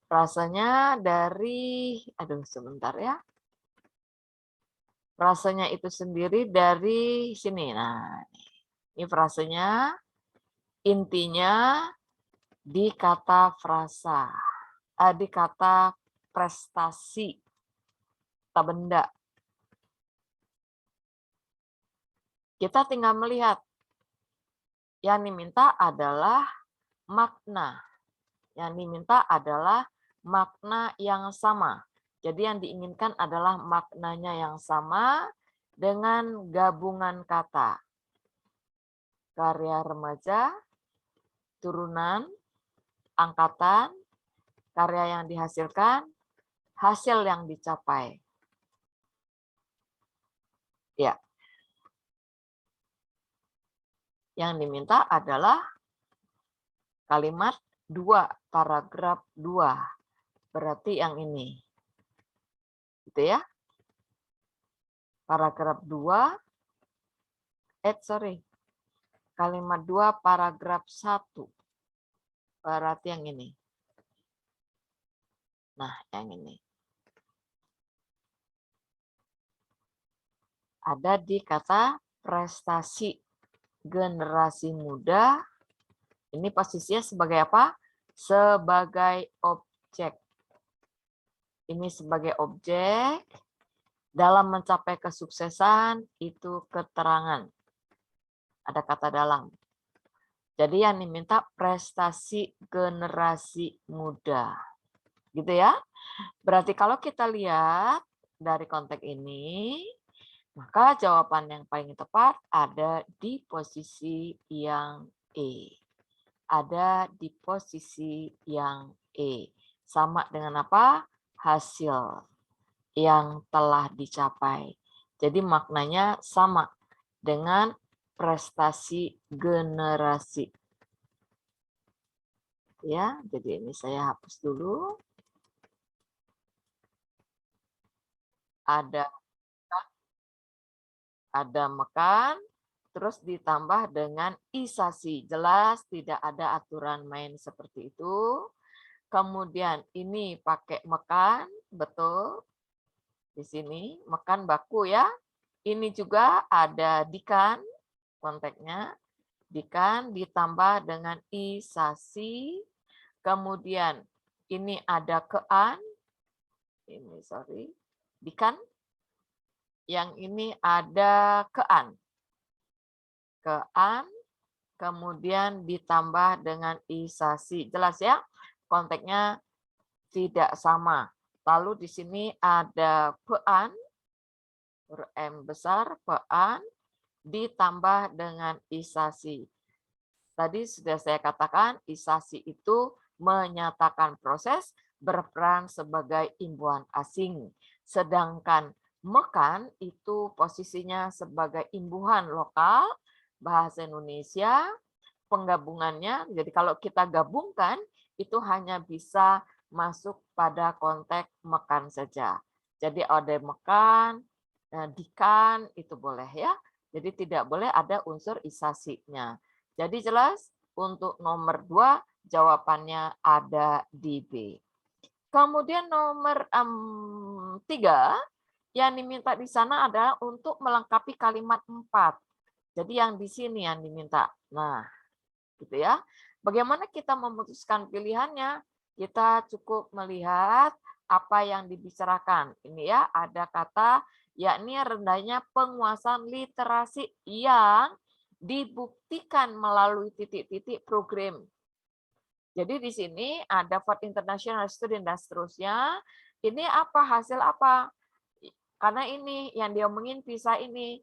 Frasenya dari, aduh sebentar ya. Frasenya itu sendiri dari sini. Nah, ini frasenya, intinya di kata frasa, di kata prestasi, kata benda. Kita tinggal melihat, yang diminta adalah makna. Yang diminta adalah makna yang sama. Jadi yang diinginkan adalah maknanya yang sama dengan gabungan kata. Karya remaja, turunan, angkatan, karya yang dihasilkan, hasil yang dicapai. Ya. Yang diminta adalah kalimat 2, paragraf 2. Berarti yang ini. Gitu ya. Paragraf 2, kalimat 2, paragraf 1. Berarti yang ini. Nah, yang ini. Ada di kata prestasi generasi muda. Ini posisinya sebagai apa? Sebagai objek. Ini sebagai objek. Dalam mencapai kesuksesan itu keterangan. Ada kata dalam. Jadi yang diminta prestasi generasi muda. Gitu ya. Berarti kalau kita lihat dari konteks ini, maka jawaban yang paling tepat ada di posisi yang E. Ada di posisi yang E. Sama dengan apa? Hasil yang telah dicapai. Jadi maknanya sama dengan prestasi generasi. Ya, jadi ini saya hapus dulu. Ada mekan, terus ditambah dengan isasi. Jelas tidak ada aturan main seperti itu. Kemudian ini pakai mekan, betul. Di sini mekan baku ya. Ini juga ada dikan, konteksnya. Dikan ditambah dengan isasi. Kemudian ini ada kean. Ini dikan. Yang ini ada kean. Kean, kemudian ditambah dengan isasi. Jelas ya? Konteksnya tidak sama. Lalu di sini ada pean, huruf M besar, pean, ditambah dengan isasi. Tadi sudah saya katakan, isasi itu menyatakan proses berperan sebagai imbuhan asing. Sedangkan mekan itu posisinya sebagai imbuhan lokal, bahasa Indonesia, penggabungannya. Jadi kalau kita gabungkan, itu hanya bisa masuk pada konteks mekan saja. Jadi ada mekan, dikan, itu boleh ya. Jadi tidak boleh ada unsur isasinya. Jadi jelas untuk nomor 2 jawabannya ada di B. Kemudian nomor 3 yang diminta di sana adalah untuk melengkapi kalimat 4. Jadi yang di sini yang diminta. Nah, gitu ya. Bagaimana kita memutuskan pilihannya? Kita cukup melihat apa yang dibicarakan. Ini ya, ada kata yakni rendahnya penguasaan literasi yang dibuktikan melalui titik-titik program. Jadi di sini ada Ford International Student dan seterusnya. Ini apa? Hasil apa? Karena ini yang dia omongin pisah ini.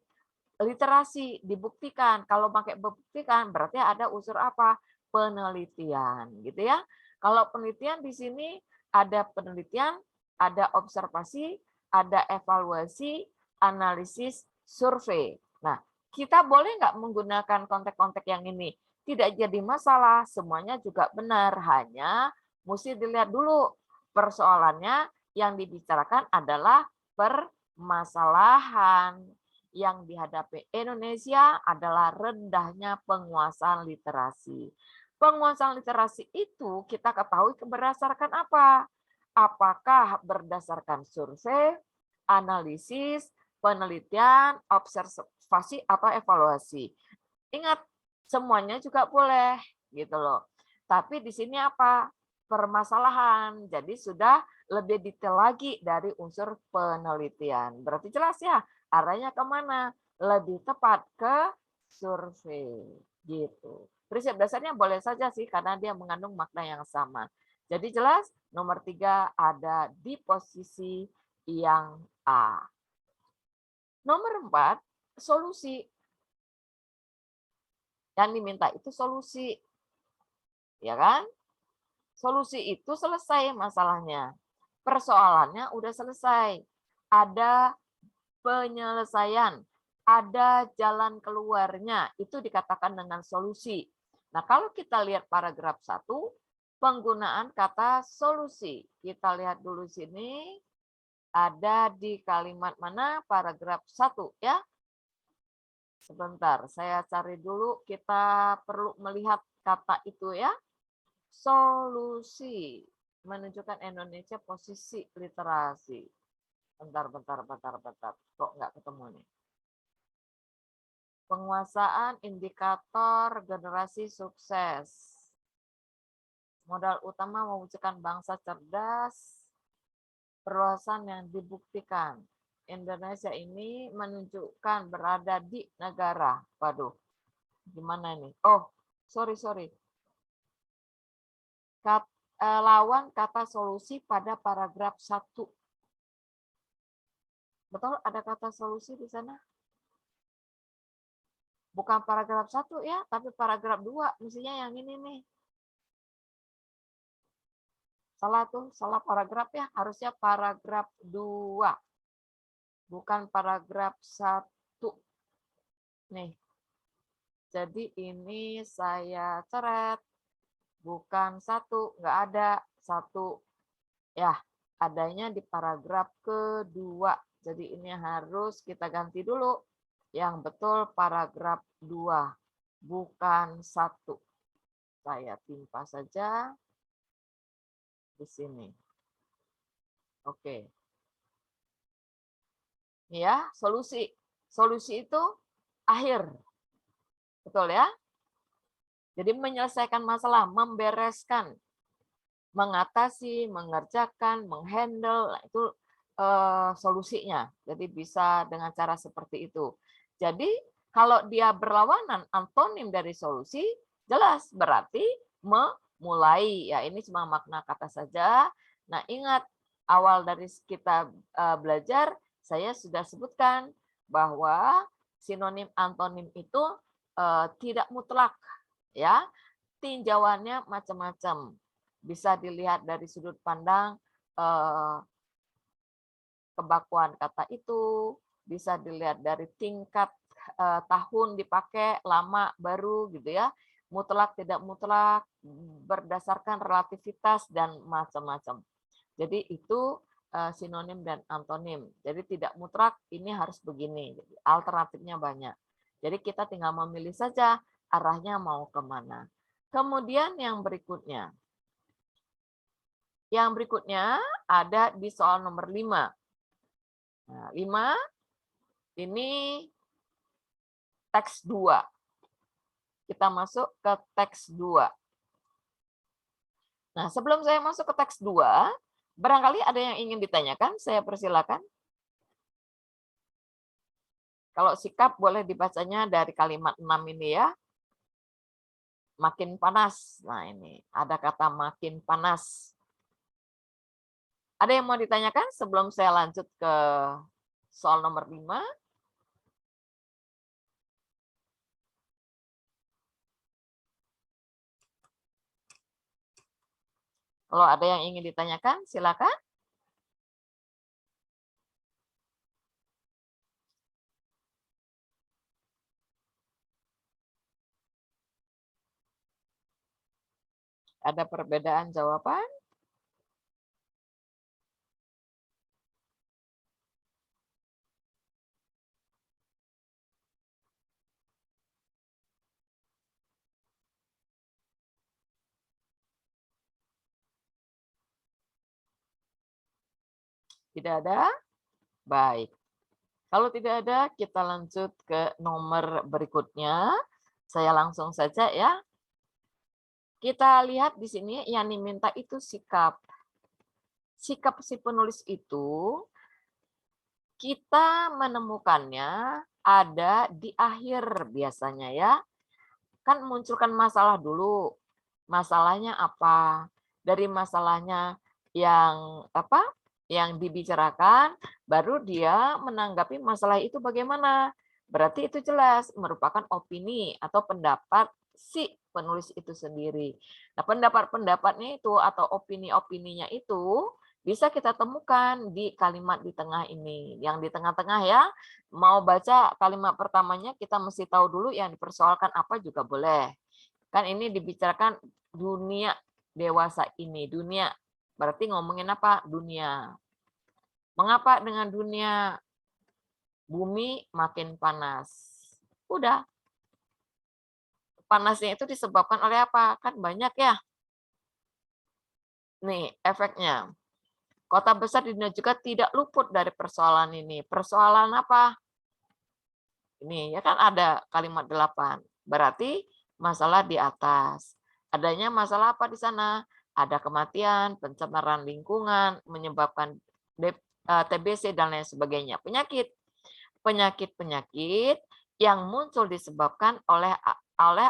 Literasi dibuktikan. Kalau pakai buktikan berarti ada unsur apa? Penelitian, gitu ya. Kalau penelitian di sini ada penelitian, ada observasi, ada evaluasi, analisis, survei. Nah, kita boleh nggak menggunakan konteks-konteks yang ini? Tidak jadi masalah, semuanya juga benar. Hanya mesti dilihat dulu persoalannya yang dibicarakan adalah permasalahan yang dihadapi Indonesia adalah rendahnya penguasaan literasi. Penguasaan literasi itu kita ketahui berdasarkan apa? Apakah berdasarkan survei, analisis, penelitian, observasi, atau evaluasi? Ingat, semuanya juga boleh gitu loh. Tapi di sini apa? Permasalahan. Jadi sudah lebih detail lagi dari unsur penelitian. Berarti jelas ya, arahnya kemana? Lebih tepat ke survei gitu. Prinsip dasarnya boleh saja sih karena dia mengandung makna yang sama. Jadi jelas nomor 3 ada di posisi yang A. Nomor 4, solusi. Yang diminta itu solusi. Ya kan? Solusi itu selesai masalahnya. Persoalannya udah selesai. Ada penyelesaian, ada jalan keluarnya. Itu dikatakan dengan solusi. Nah, kalau kita lihat paragraf 1, penggunaan kata solusi. Kita lihat dulu sini, ada di kalimat mana paragraf 1 ya. Sebentar, saya cari dulu, kita perlu melihat kata itu ya. Solusi menunjukkan Indonesia posisi literasi. Bentar. Kok nggak ketemu nih? Penguasaan indikator generasi sukses. Modal utama mewujudkan bangsa cerdas, perluasan yang dibuktikan. Indonesia ini menunjukkan berada di negara. Waduh, gimana ini? Oh, sorry. Lawan kata solusi pada paragraf 1. Betul, ada kata solusi di sana? Bukan paragraf 1 ya, tapi paragraf 2. Mestinya yang ini nih. Salah paragraf ya, harusnya paragraf 2. Bukan paragraf 1. Nih. Jadi ini saya coret. Bukan 1, nggak ada 1. Ya, adanya di paragraf kedua. Jadi ini harus kita ganti dulu. Yang betul paragraf 2, bukan 1. Saya timpa saja di sini. Oke. Ya, solusi. Solusi itu akhir. Betul ya? Jadi menyelesaikan masalah, membereskan, mengatasi, mengerjakan, menghandle, itu solusinya. Jadi bisa dengan cara seperti itu. Jadi kalau dia berlawanan antonim dari solusi, jelas berarti memulai. Ya, ini cuma makna kata saja. Nah, ingat awal dari kita belajar, saya sudah sebutkan bahwa sinonim antonim itu tidak mutlak, ya. Tinjauannya macam-macam. Bisa dilihat dari sudut pandang kebakuan kata itu, bisa dilihat dari tingkat tahun dipakai, lama, baru gitu ya. Mutlak, tidak mutlak, berdasarkan relativitas dan macam-macam. Jadi itu sinonim dan antonim. Jadi tidak mutlak ini harus begini. Jadi alternatifnya banyak. Jadi kita tinggal memilih saja arahnya mau kemana. Kemudian yang berikutnya. Yang berikutnya ada di soal nomor 5. Nah, 5 ini teks 2. Kita masuk ke teks 2. Nah, sebelum saya masuk ke teks 2, barangkali ada yang ingin ditanyakan, saya persilakan. Kalau sikap boleh dibacanya dari kalimat 6 ini ya. Makin panas. Nah, ini ada kata makin panas. Ada yang mau ditanyakan sebelum saya lanjut ke soal nomor 5? Kalau ada yang ingin ditanyakan, silakan. Ada perbedaan jawaban? Tidak ada? Baik. Kalau tidak ada, kita lanjut ke nomor berikutnya. Saya langsung saja ya. Kita lihat di sini yang diminta itu sikap. Sikap si penulis itu kita menemukannya ada di akhir biasanya ya. Kan munculkan masalah dulu. Masalahnya apa? Dari masalahnya yang apa? Yang dibicarakan, baru dia menanggapi masalah itu bagaimana. Berarti itu jelas merupakan opini atau pendapat si penulis itu sendiri. Nah, pendapat-pendapatnya itu atau opini-opininya itu bisa kita temukan di kalimat di tengah ini. Yang di tengah-tengah ya, mau baca kalimat pertamanya kita mesti tahu dulu yang dipersoalkan apa juga boleh. Kan ini dibicarakan dunia dewasa ini, dunia. Berarti ngomongin apa? Dunia. Mengapa dengan dunia bumi makin panas? Udah. Panasnya itu disebabkan oleh apa? Kan banyak ya. Nih, efeknya. Kota besar di dunia juga tidak luput dari persoalan ini. Persoalan apa? Ini ya kan ada kalimat 8. Berarti masalah di atas. Adanya masalah apa di sana? Ada kematian, pencemaran lingkungan, menyebabkan TBC dan lain sebagainya. Penyakit. Penyakit-penyakit yang muncul disebabkan oleh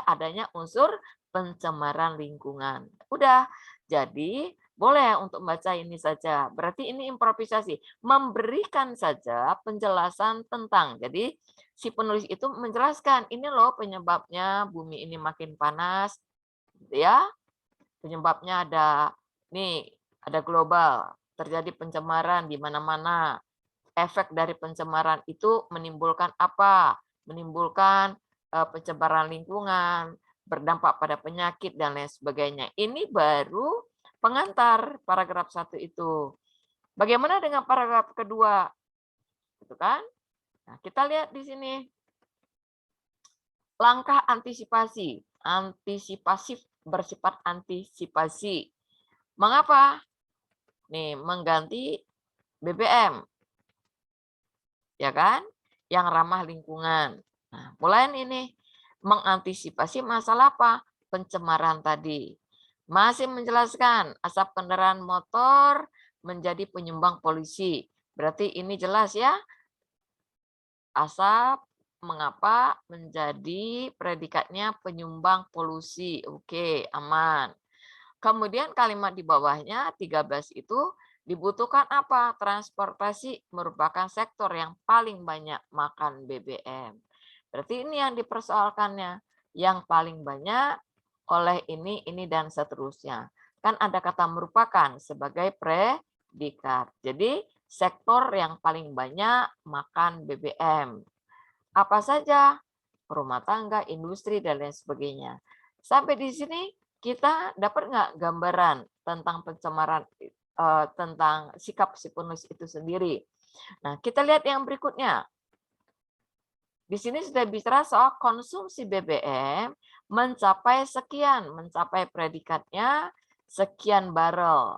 adanya unsur pencemaran lingkungan. Udah. Jadi boleh untuk membaca ini saja. Berarti ini improvisasi. Memberikan saja penjelasan tentang. Jadi si penulis itu menjelaskan, ini loh penyebabnya bumi ini makin panas. Ya, penyebabnya ada global, terjadi pencemaran di mana-mana. Efek dari pencemaran itu menimbulkan apa? Menimbulkan pencemaran lingkungan, berdampak pada penyakit dan lain sebagainya. Ini baru pengantar paragraf 1 itu. Bagaimana dengan paragraf kedua? Gitu kan? Nah, kita lihat di sini. Langkah antisipasi. Antisipasif bersifat antisipasi. Mengapa? Nih, mengganti BBM. Ya kan? Yang ramah lingkungan. Nah, mulai ini mengantisipasi masalah apa? Pencemaran tadi. Masih menjelaskan asap kendaraan motor menjadi penyumbang polusi. Berarti ini jelas ya. Asap mengapa menjadi predikatnya penyumbang polusi. Oke, aman. Kemudian kalimat di bawahnya 13 itu dibutuhkan apa? Transportasi merupakan sektor yang paling banyak makan BBM. Berarti ini yang dipersoalkannya. Yang paling banyak oleh ini, dan seterusnya. Kan ada kata merupakan sebagai predikat. Jadi sektor yang paling banyak makan BBM. Apa saja? Rumah tangga, industri, dan lain sebagainya. Sampai di sini kita dapat nggak gambaran tentang pencemaran, tentang sikap si penulis itu sendiri. Nah, kita lihat yang berikutnya. Di sini sudah bicara soal konsumsi BBM mencapai sekian, mencapai predikatnya sekian barel.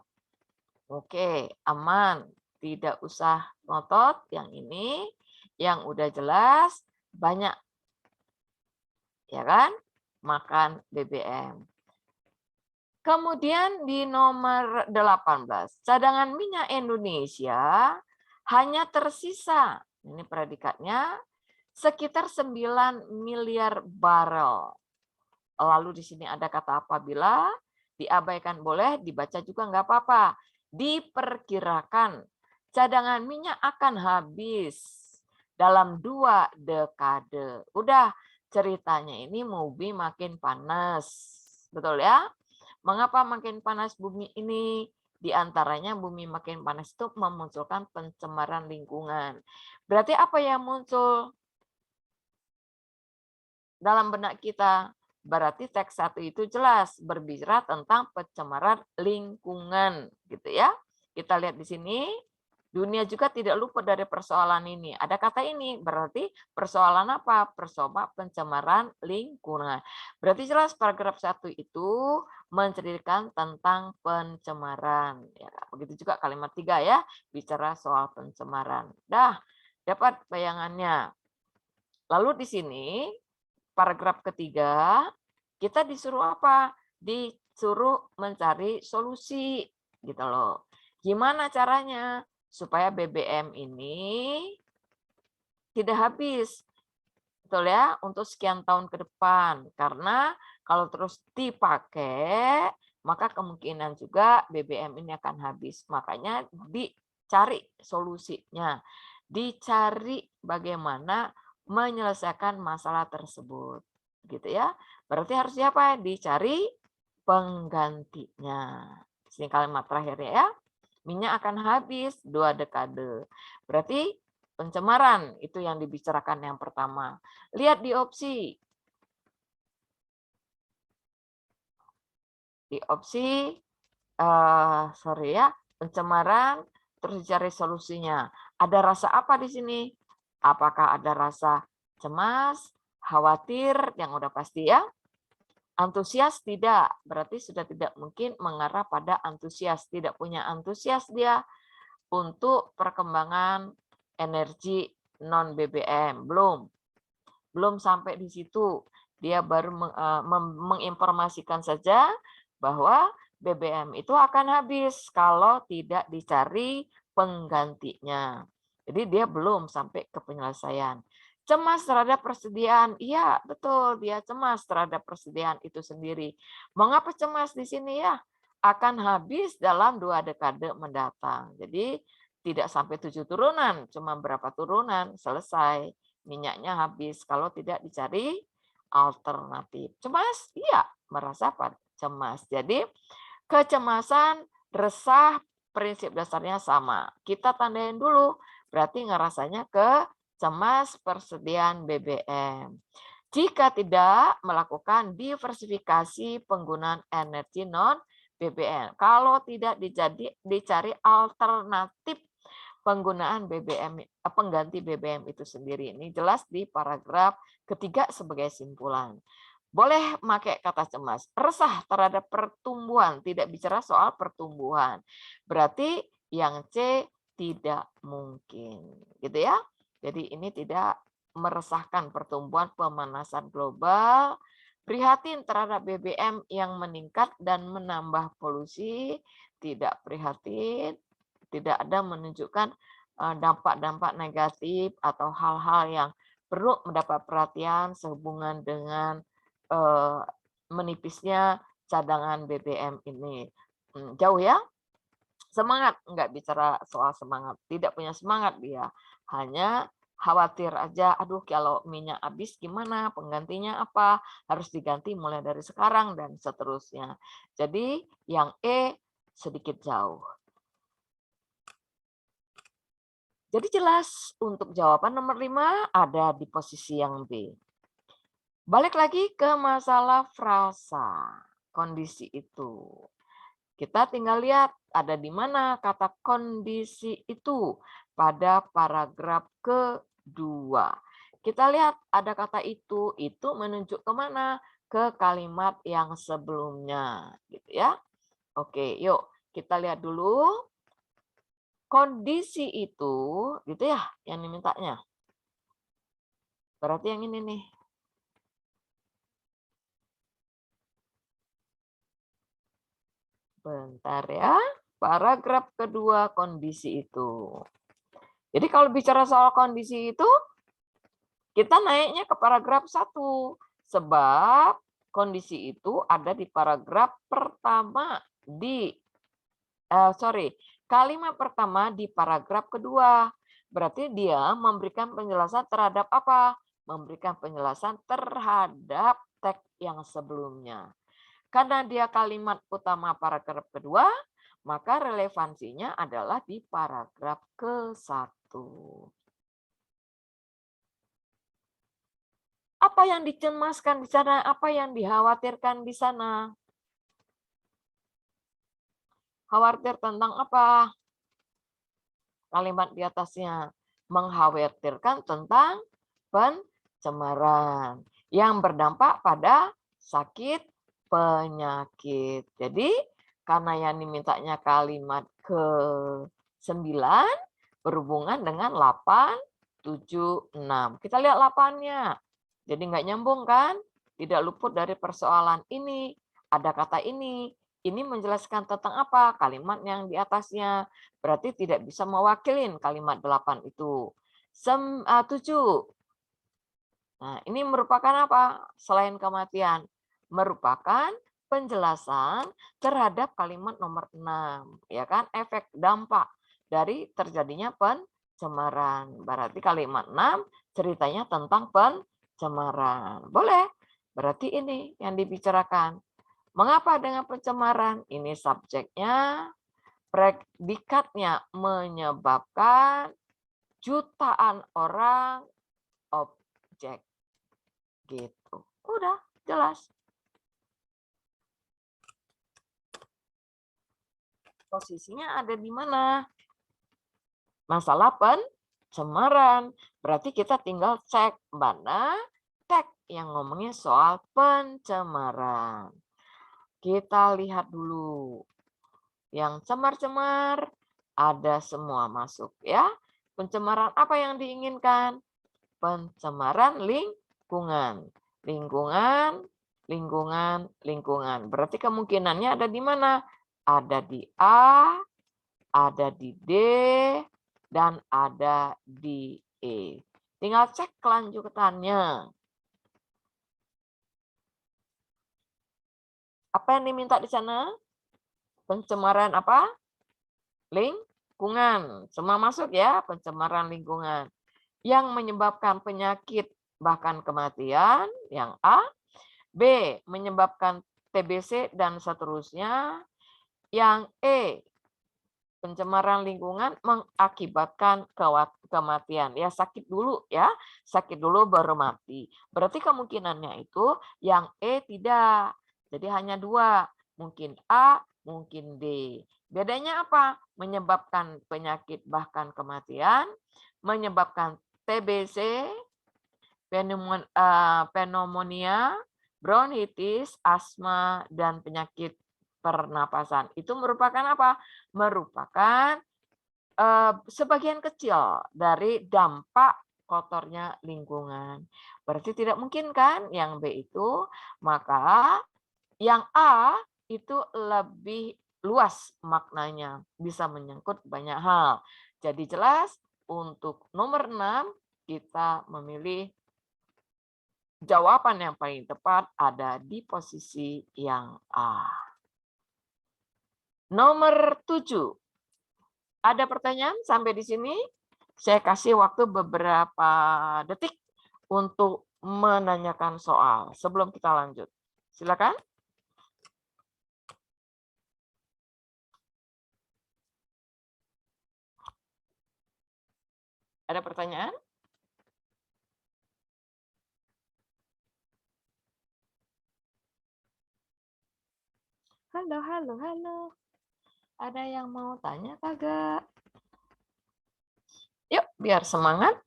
Oke, aman. Tidak usah ngotot yang ini, yang udah jelas banyak. Ya kan? Makan BBM. Kemudian di nomor 18, cadangan minyak Indonesia hanya tersisa, ini predikatnya, sekitar 9 miliar barel. Lalu di sini ada kata apabila, diabaikan boleh, dibaca juga nggak apa-apa. Diperkirakan cadangan minyak akan habis dalam 2 dekade. Udah, ceritanya ini bumi makin panas. Betul ya? Mengapa makin panas bumi ini? Di antaranya bumi makin panas itu memunculkan pencemaran lingkungan. Berarti apa yang muncul dalam benak kita? Berarti teks 1 itu jelas berbicara tentang pencemaran lingkungan, gitu ya. Kita lihat di sini Dunia juga tidak luput dari persoalan ini. Ada kata ini, berarti persoalan apa? Persoalan pencemaran lingkungan. Berarti jelas paragraf 1 itu menceritakan tentang pencemaran. Ya, begitu juga kalimat 3 ya, bicara soal pencemaran. Dah, dapat bayangannya. Lalu di sini, paragraf ketiga, kita disuruh apa? Disuruh mencari solusi, gitu loh. Gimana caranya? Supaya BBM ini tidak habis, betul ya, untuk sekian tahun ke depan. Karena kalau terus dipakai, maka kemungkinan juga BBM ini akan habis. Makanya dicari solusinya, dicari bagaimana menyelesaikan masalah tersebut, gitu ya. Berarti harus siapa? Dicari penggantinya. Ini kalimat terakhirnya ya. Minyak akan habis 2 dekade. Berarti pencemaran itu yang dibicarakan yang pertama. Lihat di opsi. Di opsi, sorry ya, pencemaran, terus dicari solusinya. Ada rasa apa di sini? Apakah ada rasa cemas, khawatir, yang udah pasti ya? Antusias tidak, berarti sudah tidak mungkin mengarah pada antusias. Tidak punya antusias dia untuk perkembangan energi non BBM. Belum sampai di situ. Dia baru menginformasikan saja bahwa BBM itu akan habis kalau tidak dicari penggantinya. Jadi dia belum sampai ke penyelesaian. Cemas terhadap persediaan. Iya, betul. Dia cemas terhadap persediaan itu sendiri. Mengapa cemas di sini ya? Akan habis dalam 2 dekade mendatang. Jadi tidak sampai 7 turunan, cuma berapa turunan, selesai. Minyaknya habis kalau tidak dicari alternatif. Cemas? Iya, merasa cemas. Jadi kecemasan, resah, prinsip dasarnya sama. Kita tandain dulu, berarti ngerasanya ke cemas persediaan BBM. Jika tidak melakukan diversifikasi penggunaan energi non BBM. Kalau tidak dicari alternatif penggunaan BBM, pengganti BBM itu sendiri. Ini jelas di paragraf ketiga sebagai simpulan. Boleh pakai kata cemas, resah terhadap pertumbuhan, tidak bicara soal pertumbuhan. Berarti yang C tidak mungkin, gitu ya. Jadi ini tidak meresahkan pertumbuhan pemanasan global, prihatin terhadap BBM yang meningkat dan menambah polusi, tidak prihatin, tidak ada menunjukkan dampak-dampak negatif atau hal-hal yang perlu mendapat perhatian sehubungan dengan menipisnya cadangan BBM ini. Jauh ya. Semangat, enggak bicara soal semangat. Tidak punya semangat dia. Hanya khawatir aja, aduh kalau minyak habis gimana, penggantinya apa, harus diganti mulai dari sekarang, dan seterusnya. Jadi yang E sedikit jauh. Jadi jelas untuk jawaban nomor 5 ada di posisi yang B. Balik lagi ke masalah frasa, kondisi itu. Kita tinggal lihat ada di mana kata kondisi itu pada paragraf kedua. Kita lihat ada kata itu menunjuk kemana? Ke kalimat yang sebelumnya, gitu ya. Oke, yuk kita lihat dulu. Kondisi itu, gitu ya, yang dimintanya. Berarti yang ini nih. Bentar ya. Paragraf kedua kondisi itu. Jadi kalau bicara soal kondisi itu, kita naiknya ke paragraf 1. Sebab kondisi itu ada di paragraf pertama kalimat pertama di paragraf kedua. Berarti dia memberikan penjelasan terhadap apa? Memberikan penjelasan terhadap teks yang sebelumnya. Karena dia kalimat utama paragraf kedua, maka relevansinya adalah di paragraf ke-1. Apa yang dicemaskan di sana? Apa yang dikhawatirkan di sana? Khawatir tentang apa? kalimat di atasnya mengkhawatirkan tentang pencemaran yang berdampak pada sakit penyakit. Jadi karena yang dimintanya kalimat ke-9 berhubungan dengan 8, 7, 6. Kita lihat 8-nya. Jadi nggak nyambung kan? Tidak luput dari persoalan ini. Ada kata ini. Ini menjelaskan tentang apa? Kalimat yang di atasnya. Berarti tidak bisa mewakilin kalimat 8 itu. 7. Nah, ini merupakan apa? Selain kematian. Merupakan penjelasan terhadap kalimat nomor 6. Ya kan? Efek dampak dari terjadinya pencemaran. Berarti kalimat 6 ceritanya tentang pencemaran. Boleh? Berarti ini yang dibicarakan. Mengapa dengan pencemaran? Ini subjeknya, predikatnya menyebabkan jutaan orang, objek. Gitu. Udah, jelas. Posisinya ada di mana? Masalah pencemaran. Berarti kita tinggal cek mana tag yang ngomongnya soal pencemaran. Kita lihat dulu. Yang cemar-cemar ada semua masuk ya. Pencemaran apa yang diinginkan? Pencemaran lingkungan. Lingkungan, lingkungan, lingkungan. Berarti kemungkinannya ada di mana? Ada di A, ada di D, dan ada di E. Tinggal cek kelanjutannya. Apa yang diminta di sana? Pencemaran apa? Lingkungan. Semua masuk ya, pencemaran lingkungan. Yang menyebabkan penyakit bahkan kematian, yang A. B. Menyebabkan TBC dan seterusnya. Yang E. Pencemaran lingkungan mengakibatkan kematian. Ya sakit dulu ya, sakit dulu baru mati. Berarti kemungkinannya itu yang E tidak. Jadi hanya 2, mungkin A, mungkin D. Bedanya apa? Menyebabkan penyakit bahkan kematian, menyebabkan TBC, pneumonia, bronkitis, asma, dan penyakit pernapasan. Itu merupakan apa? Merupakan sebagian kecil dari dampak kotornya lingkungan. Berarti tidak mungkin kan yang B itu, maka yang A itu lebih luas maknanya, bisa menyangkut banyak hal. Jadi jelas untuk nomor 6 kita memilih jawaban yang paling tepat ada di posisi yang A. Nomor 7. Ada pertanyaan sampai di sini? Saya kasih waktu beberapa detik untuk menanyakan soal sebelum kita lanjut. Silakan. Ada pertanyaan? Halo, halo, halo. Ada yang mau tanya kagak? Yuk, biar semangat.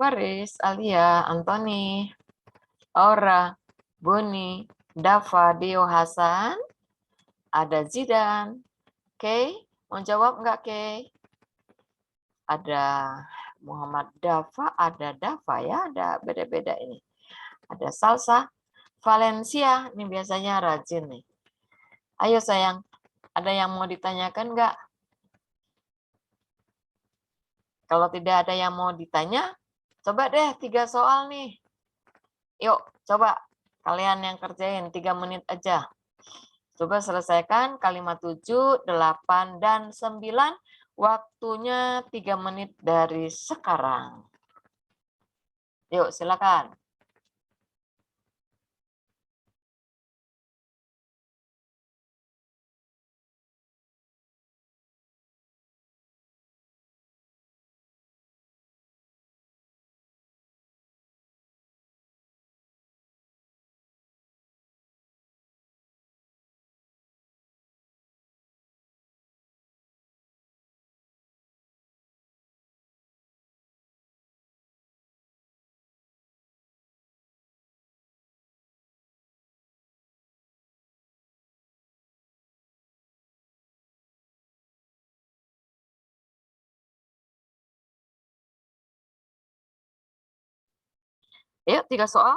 Waris, Alia, Antoni, Aura, Buni, Dava, Dio, Hasan, ada Zidan. Kay, mau jawab nggak Kay? Ada Muhammad Dava, ada Dava ya, ada beda-beda ini. Ada Salsa, Valencia, ini biasanya rajin nih. Ayo sayang, ada yang mau ditanyakan nggak? Kalau tidak ada yang mau ditanya, coba deh 3 soal nih. Yuk, coba kalian yang kerjain 3 menit aja. Coba selesaikan kalimat 7, 8, dan 9. Waktunya 3 menit dari sekarang. Yuk, silakan. Ayo 3 soal.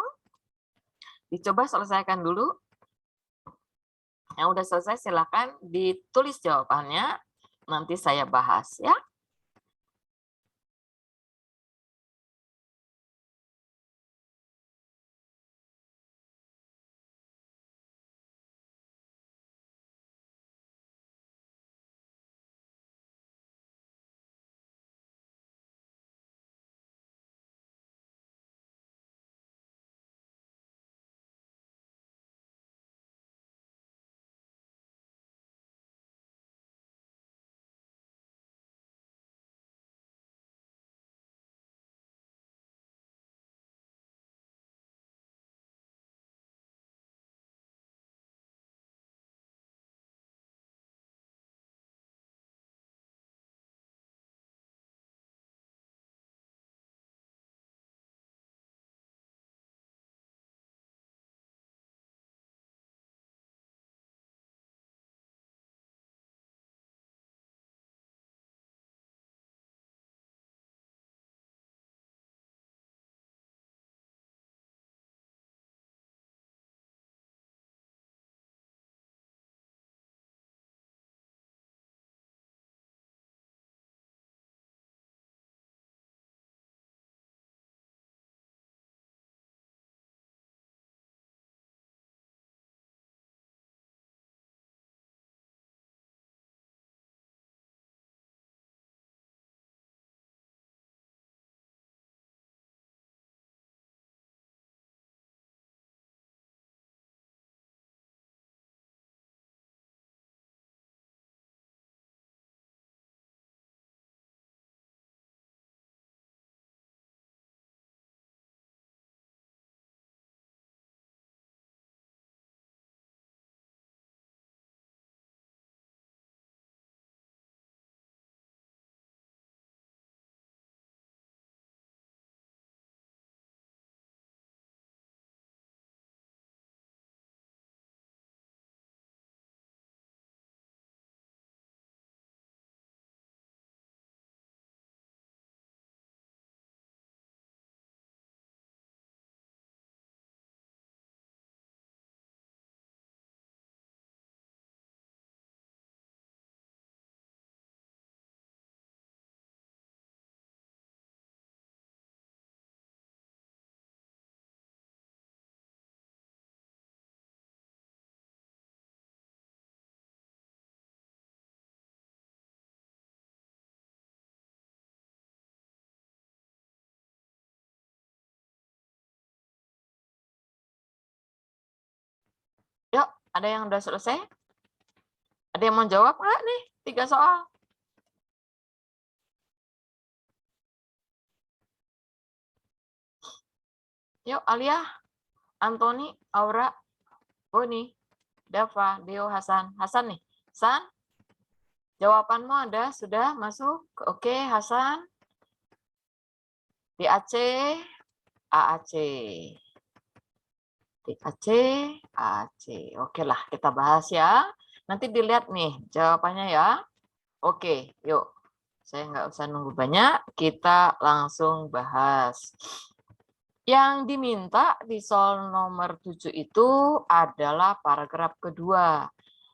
Dicoba selesaikan dulu. Yang udah selesai silakan ditulis jawabannya. Nanti saya bahas ya. Yuk, ada yang udah selesai? Ada yang mau jawab nggak nih? 3 soal. Yuk, Alia, Antoni, Aura, Boni, Dava, Deo, Hasan. Hasan nih. Hasan, jawabanmu ada? Sudah masuk? Oke, Hasan. DAC, AAC. DAC, AAC. Oke lah, kita bahas ya. Nanti dilihat nih jawabannya ya. Oke, yuk. Saya nggak usah nunggu banyak, kita langsung bahas. Yang diminta di soal nomor 7 itu adalah paragraf kedua.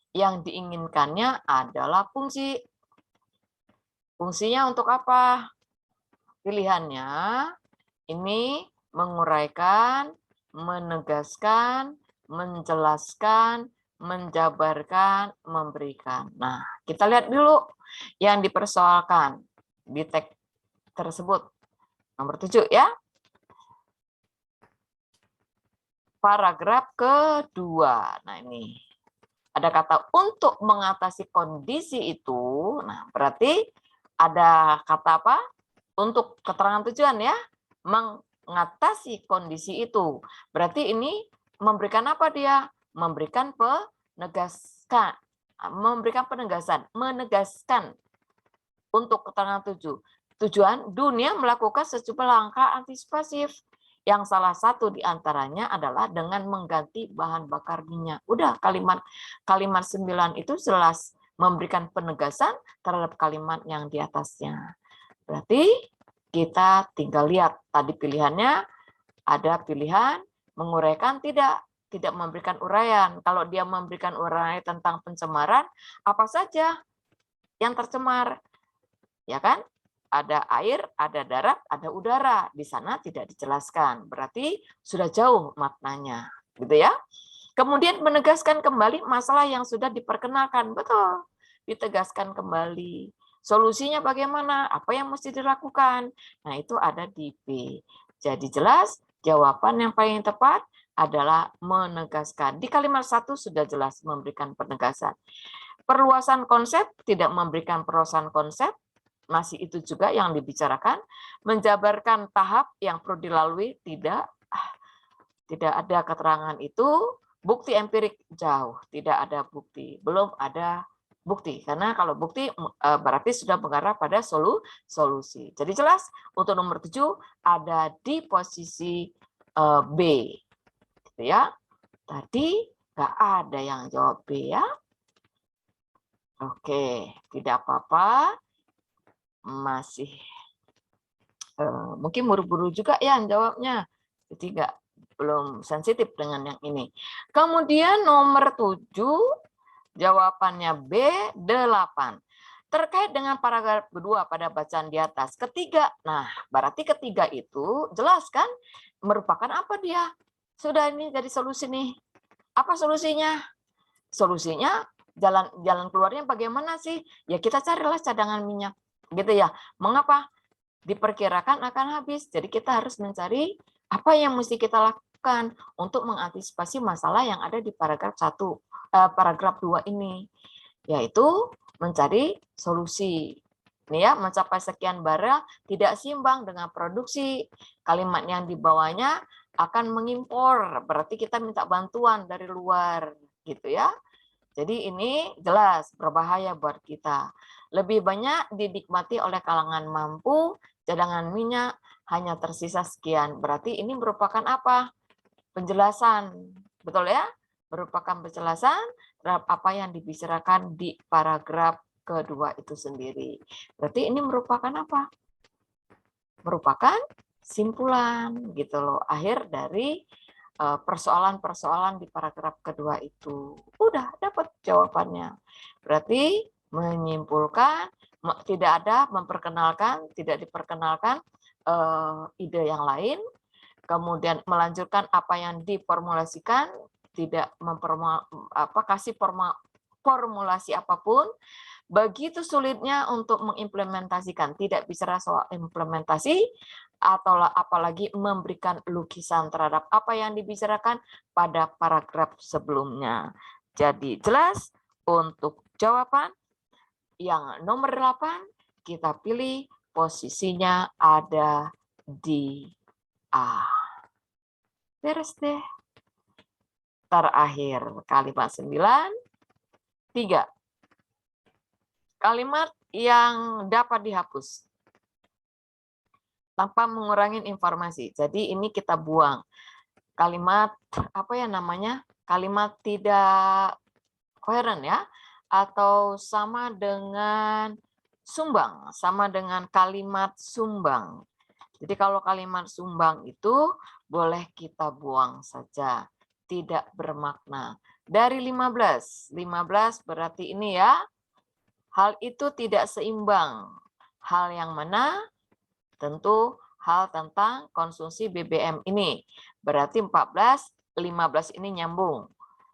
Yang diinginkannya adalah fungsi. Fungsinya untuk apa? Pilihannya ini menguraikan, menegaskan, menjelaskan, menjabarkan, memberikan. Nah, kita lihat dulu yang dipersoalkan di teks tersebut. Nomor 7 ya. Paragraf kedua. Nah, ini ada kata untuk mengatasi kondisi itu. Nah, berarti ada kata apa? Untuk keterangan tujuan ya. Mengatasi kondisi itu. Berarti ini memberikan apa dia? Memberikan penegaskan. Memberikan penegasan. Menegaskan untuk keterangan tujuan dunia melakukan sejumlah langkah antisipasif. Yang salah satu diantaranya adalah dengan mengganti bahan bakar minyak. Udah kalimat 9 itu jelas memberikan penegasan terhadap kalimat yang di atasnya. Berarti kita tinggal lihat tadi pilihannya Ada pilihan menguraikan, tidak memberikan uraian. Kalau dia memberikan uraian tentang pencemaran, apa saja yang tercemar, ya kan? Ada air, ada darat, ada udara. Di sana tidak dijelaskan. Berarti sudah jauh maknanya, gitu ya. Kemudian menegaskan kembali masalah yang sudah diperkenalkan. Betul, ditegaskan kembali. Solusinya bagaimana? Apa yang mesti dilakukan? Nah, itu ada di B. Jadi jelas, jawaban yang paling tepat adalah menegaskan. Di kalimat 1 sudah jelas memberikan penegasan. Perluasan konsep, tidak memberikan perluasan konsep, masih itu juga yang dibicarakan. Menjabarkan tahap yang perlu dilalui, tidak ada keterangan itu. Bukti empirik jauh, tidak ada bukti, belum ada bukti. Karena kalau bukti berarti sudah mengarah pada solusi. Jadi jelas untuk nomor 7 ada di posisi B. Gitu ya. Tadi nggak ada yang jawab B ya. Oke, tidak apa-apa. Masih mungkin buru-buru juga ya jawabnya. Jadi belum sensitif dengan yang ini. Kemudian nomor 7, jawabannya B8. Terkait dengan paragraf kedua pada bacaan di atas. Ketiga, nah berarti ketiga itu jelas kan merupakan apa dia? Sudah ini jadi solusi nih. Apa solusinya? Solusinya jalan keluarnya bagaimana sih? Ya kita carilah cadangan minyak. Gitu ya. Mengapa? Diperkirakan akan habis. Jadi kita harus mencari apa yang mesti kita lakukan untuk mengantisipasi masalah yang ada di paragraf 2 ini, yaitu mencari solusi. Ini ya, mencapai sekian barel tidak seimbang dengan produksi. Kalimat yang di bawahnya akan mengimpor, berarti kita minta bantuan dari luar, gitu ya. Jadi ini jelas berbahaya buat kita. Lebih banyak dinikmati oleh kalangan mampu, cadangan minyak hanya tersisa sekian. Berarti ini merupakan apa? Penjelasan. Betul ya? Merupakan penjelasan terhadap apa yang dibicarakan di paragraf kedua itu sendiri. Berarti ini merupakan apa? Merupakan simpulan gitu loh. Akhir dari persoalan-persoalan di paragraf kedua itu. Udah dapat jawabannya. Berarti menyimpulkan, tidak ada memperkenalkan, tidak diperkenalkan ide yang lain, kemudian melanjutkan apa yang diformulasikan, tidak kasih formulasi apapun. Begitu sulitnya untuk mengimplementasikan, tidak bicara soal implementasi, atau apalagi memberikan lukisan terhadap apa yang dibicarakan pada paragraf sebelumnya. Jadi jelas untuk jawaban yang nomor 8 kita pilih posisinya ada di A. Beres deh. Terakhir kalimat 9. 3. Kalimat yang dapat dihapus tanpa mengurangi informasi. Jadi ini kita buang. Kalimat apa ya namanya? Kalimat tidak koheren ya, atau sama dengan sumbang, sama dengan kalimat sumbang. Jadi kalau kalimat sumbang itu boleh kita buang saja, tidak bermakna. Dari 15 berarti ini ya, hal itu tidak seimbang. Hal yang mana? Tentu hal tentang konsumsi BBM ini. Berarti 14, 15 ini nyambung.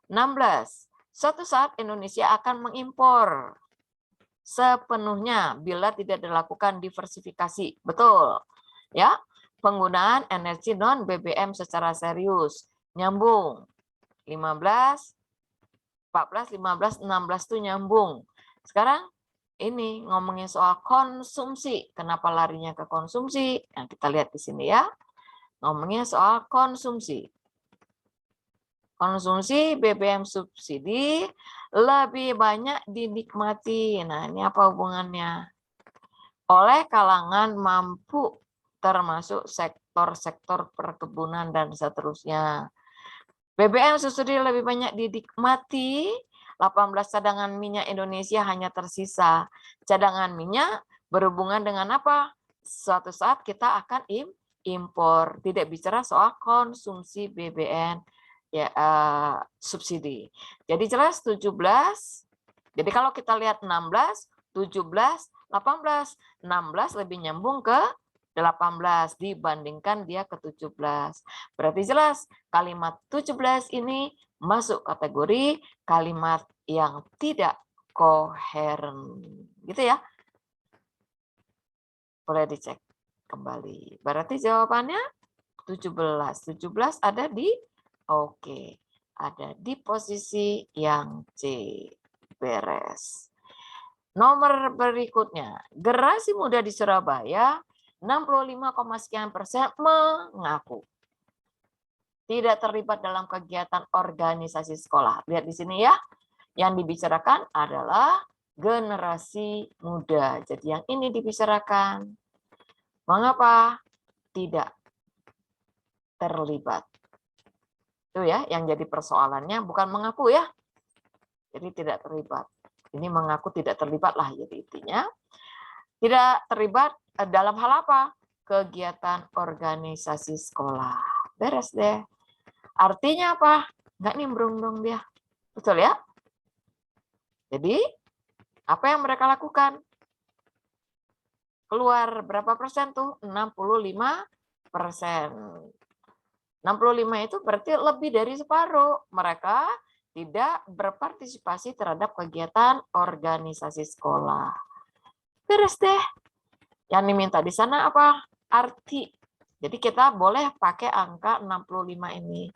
16, suatu saat Indonesia akan mengimpor sepenuhnya bila tidak dilakukan diversifikasi. Betul. Ya, penggunaan energi non BBM secara serius. Nyambung. 15, 14, 15, 16 itu nyambung. Sekarang ini ngomongin soal konsumsi. Kenapa larinya ke konsumsi? Nah, kita lihat di sini ya. Ngomongin soal konsumsi. Konsumsi BBM subsidi lebih banyak dinikmati. Nah, ini apa hubungannya? Oleh kalangan mampu, termasuk sektor-sektor perkebunan dan seterusnya. BBM subsidi lebih banyak dinikmati. 18 cadangan minyak Indonesia hanya tersisa. Cadangan minyak berhubungan dengan apa? Suatu saat kita akan impor, tidak bicara soal konsumsi BBM ya, subsidi. Jadi jelas 17. Jadi kalau kita lihat 16, 17, 18, 16 lebih nyambung ke 18 dibandingkan dia ke 17. Berarti jelas kalimat 17 ini masuk kategori kalimat yang tidak koheren. Gitu ya. Boleh dicek kembali. Berarti jawabannya 17. 17 ada di oke. Ada di posisi yang C. Beres. Nomor berikutnya, generasi muda di Surabaya 65,sekian% mengaku tidak terlibat dalam kegiatan organisasi sekolah. Lihat di sini ya, yang dibicarakan adalah generasi muda. Jadi yang ini dibicarakan. Mengapa tidak terlibat? Itu ya, yang jadi persoalannya bukan mengaku ya. Jadi tidak terlibat. Ini mengaku tidak terlibat lah jadi intinya. Tidak terlibat dalam hal apa? Kegiatan organisasi sekolah. Beres deh. Artinya apa? Nggak nimbrung dong dia. Betul ya? Jadi, apa yang mereka lakukan? Keluar berapa persen tuh? 65%. 65 itu berarti lebih dari separuh. Mereka tidak berpartisipasi terhadap kegiatan organisasi sekolah. Beres deh. Yang diminta di sana apa? Arti. Jadi kita boleh pakai angka 65 ini.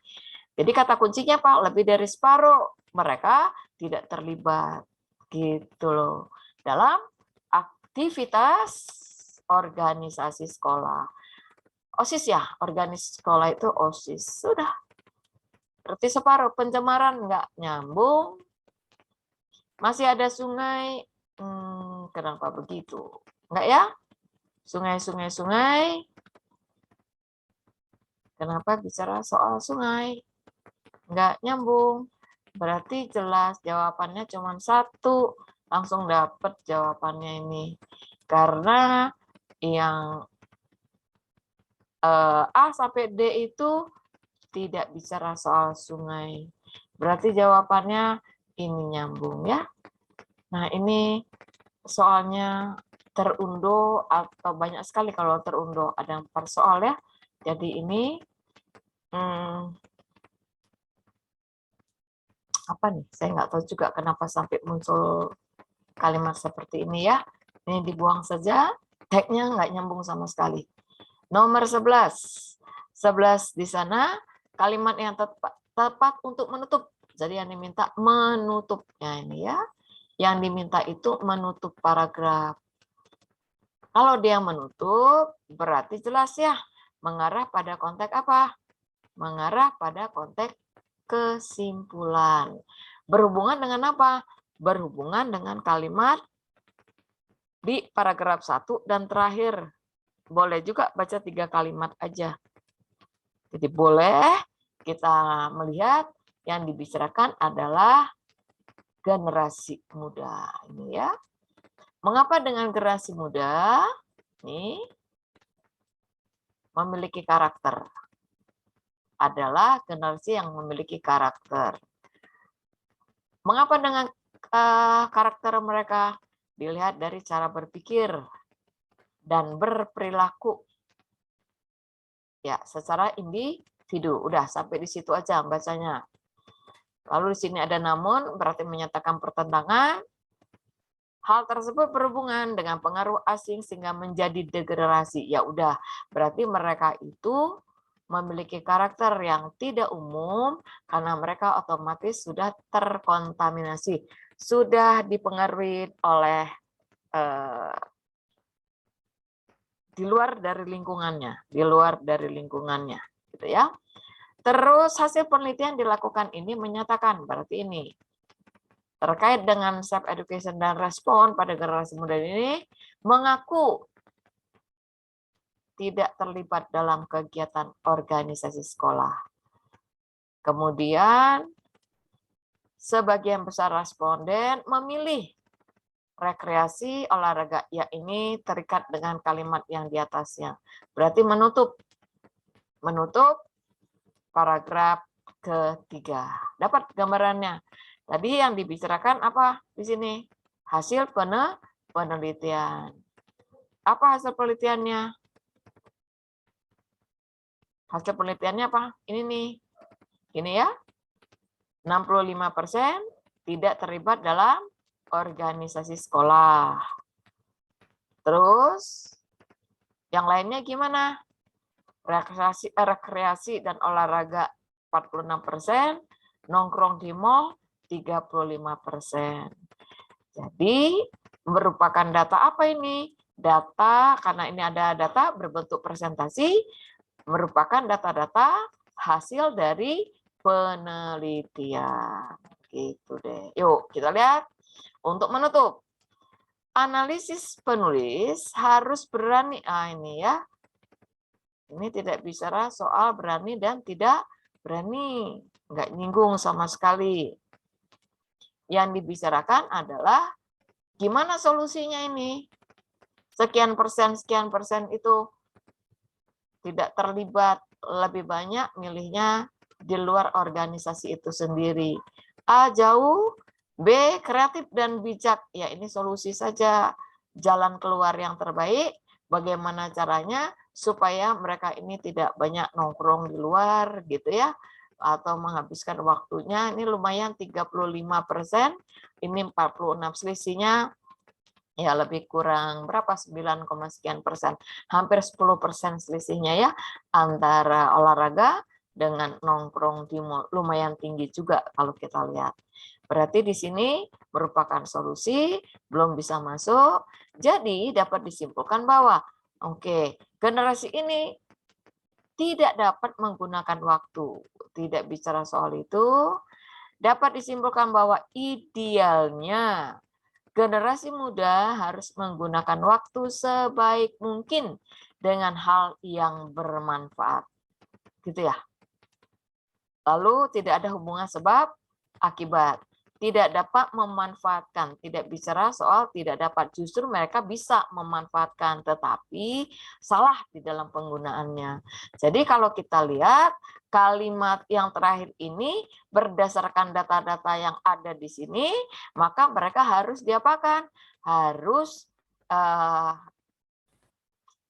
Jadi kata kuncinya apa? Lebih dari separuh. Mereka tidak terlibat. Gitu loh. Dalam aktivitas organisasi sekolah. OSIS ya, organisasi sekolah itu OSIS. Sudah. Berarti separuh. Pencemaran nggak nyambung. Masih ada sungai. Kenapa begitu? Enggak ya? Sungai. Kenapa bicara soal sungai? Enggak nyambung. Berarti jelas jawabannya cuma satu. Langsung dapat jawabannya ini. Karena yang A sampai D itu tidak bicara soal sungai. Berarti jawabannya ini nyambung ya. Nah ini soalnya terunduh atau banyak sekali kalau terunduh ada 4 soal ya. Jadi ini apa nih? Saya nggak tahu juga kenapa sampai muncul kalimat seperti ini ya. Ini dibuang saja. Tagnya nggak nyambung sama sekali. Nomor 11. 11 di sana kalimat yang tepat untuk menutup. Jadi yang diminta menutupnya ini ya. Yang diminta itu menutup paragraf. Kalau dia menutup, berarti jelas ya. Mengarah pada konteks apa? Mengarah pada konteks kesimpulan. Berhubungan dengan apa? Berhubungan dengan kalimat di paragraf 1 dan terakhir. Boleh juga baca 3 kalimat aja. Jadi boleh kita melihat yang dibicarakan adalah generasi muda. Ini ya. Mengapa dengan generasi muda? Ini memiliki karakter. Adalah generasi yang memiliki karakter. Mengapa dengan karakter mereka? Dilihat dari cara berpikir dan berperilaku. Ya, secara individu. Udah, sampai di situ aja bacanya. Lalu di sini ada namun, berarti menyatakan pertentangan. Hal tersebut berhubungan dengan pengaruh asing sehingga menjadi degradasi. Ya udah, berarti mereka itu memiliki karakter yang tidak umum karena mereka otomatis sudah terkontaminasi, sudah dipengaruhi oleh di luar dari lingkungannya, gitu ya. Terus hasil penelitian dilakukan ini menyatakan berarti ini terkait dengan self education dan respon pada generasi muda ini mengaku tidak terlibat dalam kegiatan organisasi sekolah. Kemudian sebagian besar responden memilih rekreasi olahraga, ya ini terikat dengan kalimat yang di atasnya. Berarti menutup menutup paragraf ketiga. Dapat gambarannya. Tadi yang dibicarakan apa di sini? Hasil penelitian. Apa hasil penelitiannya? Hasil penelitiannya apa? Ini nih. Ini ya. 65% tidak terlibat dalam organisasi sekolah. Terus yang lainnya gimana? Rekreasi dan olahraga 46%, nongkrong di mall 35%. Jadi merupakan data apa ini? Data, karena ini ada data berbentuk presentasi, merupakan data-data hasil dari penelitian. Gitu deh. Yuk kita lihat. Untuk menutup, analisis penulis harus berani. Ini ya. Ini tidak bicara soal berani dan tidak berani. Nggak nyinggung sama sekali. Yang dibicarakan adalah gimana solusinya ini. Sekian persen itu tidak terlibat, lebih banyak milihnya di luar organisasi itu sendiri. A, jauh. B, kreatif dan bijak. Ya, ini solusi saja. Jalan keluar yang terbaik. Bagaimana caranya supaya mereka ini tidak banyak nongkrong di luar gitu ya. Atau menghabiskan waktunya. Ini lumayan 35%. Ini 46 selisihnya. Ya lebih kurang berapa 9, sekian persen, hampir 10% selisihnya ya antara olahraga dengan nongkrong di mall, lumayan tinggi juga kalau kita lihat. Berarti di sini merupakan solusi, belum bisa masuk. Jadi dapat disimpulkan bahwa oke, generasi ini tidak dapat menggunakan waktu. Tidak bicara soal itu. Dapat disimpulkan bahwa idealnya generasi muda harus menggunakan waktu sebaik mungkin dengan hal yang bermanfaat. Gitu ya. Lalu tidak ada hubungan sebab akibat. Tidak dapat memanfaatkan, tidak bicara soal tidak dapat, justru mereka bisa memanfaatkan, tetapi salah di dalam penggunaannya. Jadi kalau kita lihat kalimat yang terakhir ini berdasarkan data-data yang ada di sini, maka mereka harus diapakan? Harus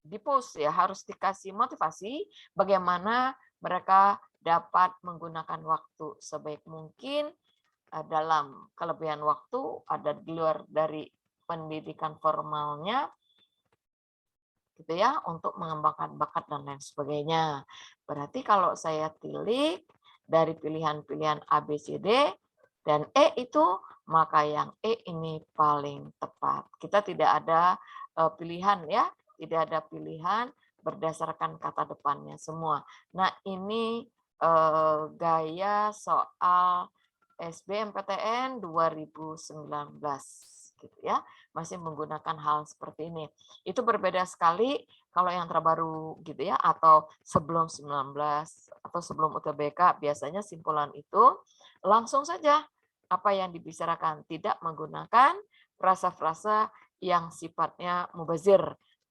di-post ya, harus dikasih motivasi bagaimana mereka dapat menggunakan waktu sebaik mungkin dalam kelebihan waktu, ada di luar dari pendidikan formalnya, gitu ya, untuk mengembangkan bakat dan lain sebagainya. Berarti kalau saya tilik dari pilihan-pilihan A, B, C, D, dan E itu, maka yang E ini paling tepat. Kita tidak ada pilihan ya, tidak ada pilihan berdasarkan kata depannya semua. Nah ini gaya soal SBMPTN 2019 gitu ya, masih menggunakan hal seperti ini. Itu berbeda sekali kalau yang terbaru gitu ya, atau sebelum 19 atau sebelum UTBK, biasanya simpulan itu langsung saja apa yang dibicarakan, tidak menggunakan frasa-frasa yang sifatnya mubazir,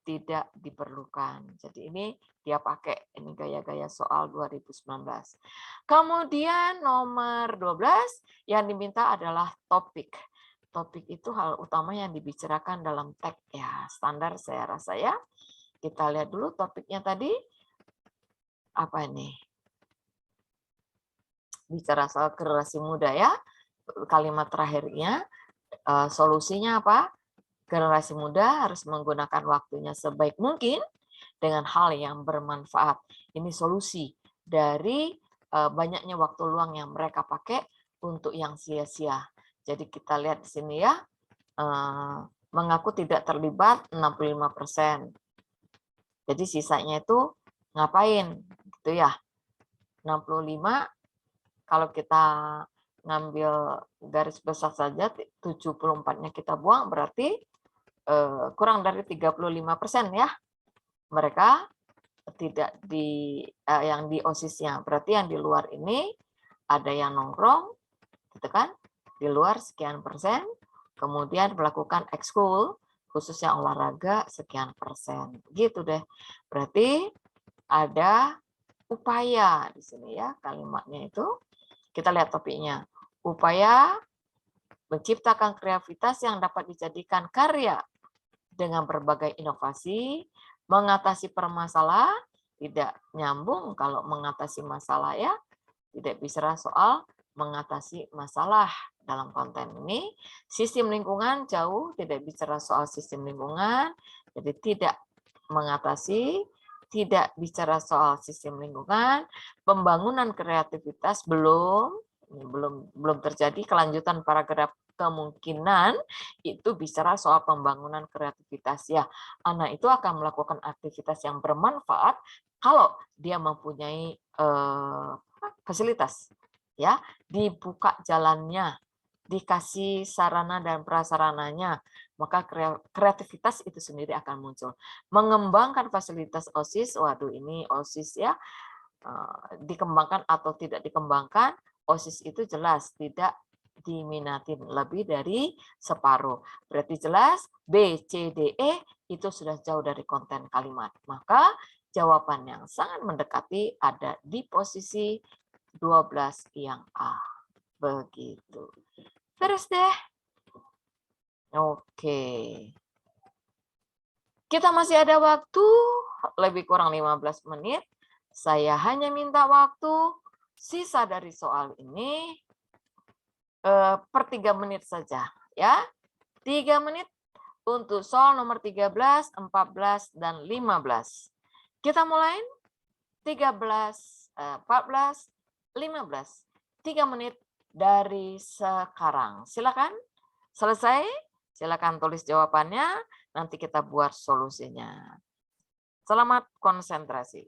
tidak diperlukan. Jadi ini dia pakai, ini gaya-gaya soal 2019. Kemudian nomor 12 yang diminta adalah topik. Topik itu hal utama yang dibicarakan dalam teks ya, standar saya rasa ya. Kita lihat dulu topiknya tadi. Apa ini? Bicara soal generasi muda ya. Kalimat terakhirnya, solusinya apa? Generasi muda harus menggunakan waktunya sebaik mungkin dengan hal yang bermanfaat. Ini solusi dari banyaknya waktu luang yang mereka pakai untuk yang sia-sia. Jadi kita lihat di sini ya, mengaku tidak terlibat 65%. Jadi sisanya itu ngapain gitu ya. 65 kalau kita ngambil garis besar saja 74-nya kita buang, berarti kurang dari 35% ya. Mereka tidak di yang di OSIS-nya. Berarti yang di luar ini ada yang nongkrong gitu kan? Di luar sekian persen, kemudian melakukan ekskul khususnya olahraga sekian persen. Gitu deh. Berarti ada upaya di sini ya kalimatnya itu. Kita lihat topiknya. Upaya menciptakan kreativitas yang dapat dijadikan karya dengan berbagai inovasi, mengatasi permasalahan, tidak nyambung kalau mengatasi masalah ya, tidak bicara soal mengatasi masalah dalam konten ini. Sistem lingkungan jauh, tidak bicara soal sistem lingkungan, jadi tidak mengatasi, tidak bicara soal sistem lingkungan, pembangunan kreativitas belum terjadi. Kelanjutan paragraf kemungkinan itu bicara soal pembangunan kreativitas ya. Anak itu akan melakukan aktivitas yang bermanfaat kalau dia mempunyai fasilitas ya, dibuka jalannya, dikasih sarana dan prasarananya, maka kreativitas itu sendiri akan muncul. Mengembangkan fasilitas OSIS, waduh ini OSIS ya, dikembangkan atau tidak dikembangkan, OSIS itu jelas tidak diminatin lebih dari separuh. Berarti jelas B, C, D, E itu sudah jauh dari konten kalimat. Maka jawaban yang sangat mendekati ada di posisi 12 yang A. Begitu. Beres deh. Oke. Kita masih ada waktu, lebih kurang 15 menit. Saya hanya minta waktu sisa dari soal ini per 3 menit saja. Ya, 3 menit untuk soal nomor 13, 14, dan 15. Kita mulai 13, 14, 15. 3 menit dari sekarang. Silakan selesai, silakan tulis jawabannya, nanti kita buat solusinya. Selamat konsentrasi.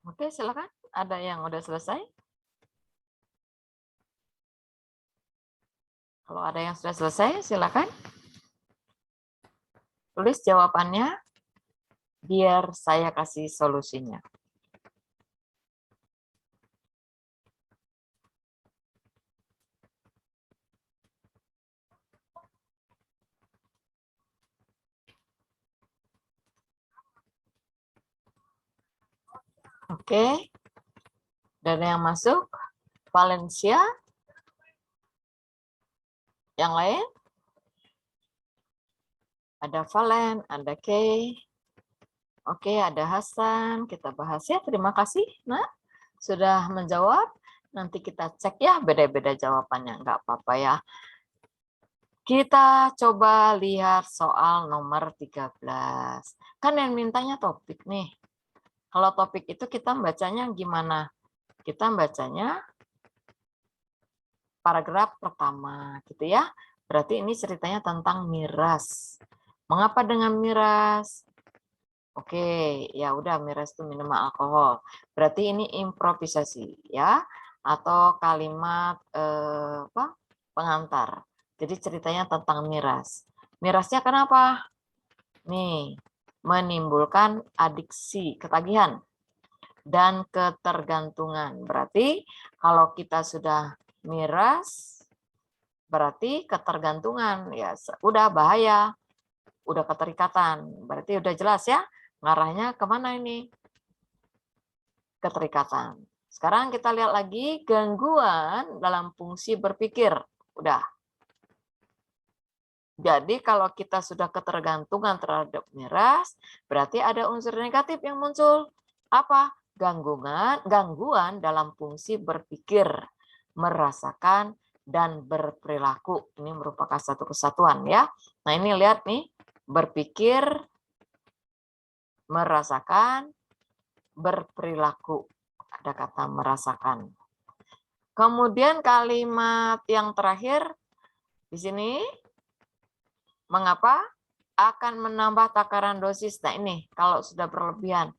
Oke, silakan. Ada yang udah selesai? Kalau ada yang sudah selesai, silakan. Tulis jawabannya, biar saya kasih solusinya. Oke. Dan yang masuk, Valencia. Yang lain? Ada Valen, ada Kay. Oke, ada Hasan. Kita bahas ya. Terima kasih, Nak, sudah menjawab. Nanti kita cek ya, beda-beda jawabannya. Nggak apa-apa ya. Kita coba lihat soal nomor 13. Kan yang mintanya topik nih. Kalau topik itu kita bacanya gimana? Kita bacanya paragraf pertama, gitu ya. Berarti ini ceritanya tentang miras. Mengapa dengan miras? Oke, ya udah, miras itu minuman alkohol. Berarti ini improvisasi ya, atau kalimat pengantar. Jadi ceritanya tentang miras. Mirasnya kenapa? Nih, menimbulkan adiksi, ketagihan dan ketergantungan. Berarti kalau kita sudah miras, berarti ketergantungan, ya udah bahaya, udah keterikatan. Berarti udah jelas ya, ngarahnya kemana ini? Keterikatan. Sekarang kita lihat lagi gangguan dalam fungsi berpikir. Udah. Jadi kalau kita sudah ketergantungan terhadap miras, berarti ada unsur negatif yang muncul. Apa? Gangguan dalam fungsi berpikir, merasakan, dan berperilaku. Ini merupakan satu kesatuan ya. Nah ini lihat nih, berpikir, merasakan, berperilaku. Ada kata merasakan. Kemudian kalimat yang terakhir di sini, mengapa akan menambah takaran dosis. Nah ini kalau sudah berlebihan